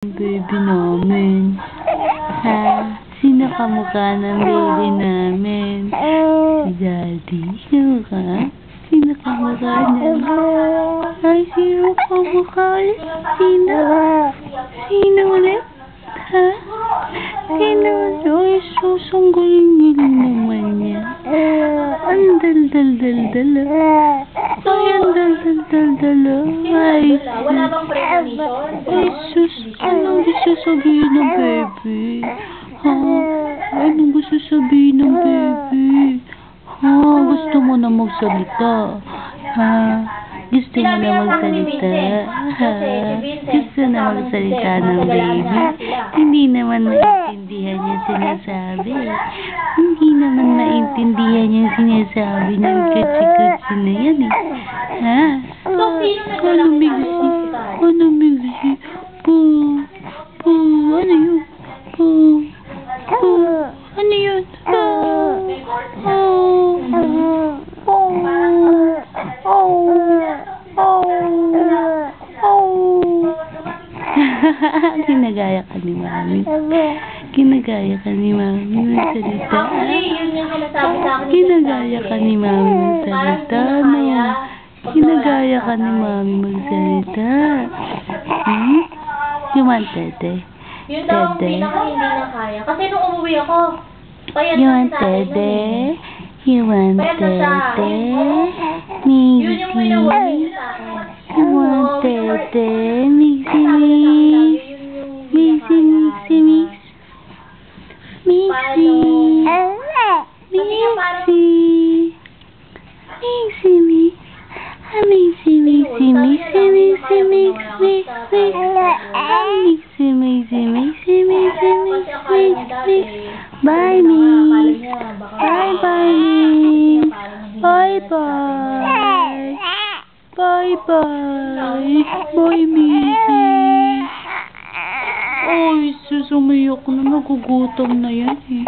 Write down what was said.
Baby namin. Ha? Sino kamukha ng baby namin? Si Daddy. Kamukha? Sino kamukha niya? Ay, sino kamukha ulit? Sino? Sino ulit? Ha? Sino? Ay, susungguling-giling naman niya. Ang dal-dal-dal-dal. Ay, ang dal-dal-dal-dal. Ay, wala bang premonition? ay, sus. Anong gusto sabihin ng baby? Ha? Anong gusto sabihin ng baby? Ha? Gusto mo na magsalita? Ha? Gusto mo na magsalita? Ha? Gusto na magsalita ng baby? Hindi naman maintindihan yung sinasabi. Hindi naman maintindihan yung sinasabi ng kutsi-kutsi na yan eh. Ha? Ano migsi? Ano migsi? Po. Po. Ano yun? Po. Po. Ano yun? Po. Po. Po. Kinagaya ka ni Mami. Kinagaya ka ni Mami magsalita. Kinagaya ka ni Mami magsalita. Kinagaya ka ni Mami magsalita. Hmm? You want Tede? Yun daw ang pinaka hindi na kaya. Kasi nung umuwi ako, payat You na want si tatay Tede? nun eh. You want Payat na siya. Tede? Yun yung inuwi niya sa akin. You want Tede? Mixi mix. Mixi mixi mix. Mixi. Mixi. Mixi mix. Mixi mixi mixi mixi mix mix mix. Mixi mixi mixi mixi mix mix mix. Bye mix. Bye bye mix. Bye bye. Bye bye. Bye Mixi. Ay, sus, umiyak na. Nagugutom na yan eh.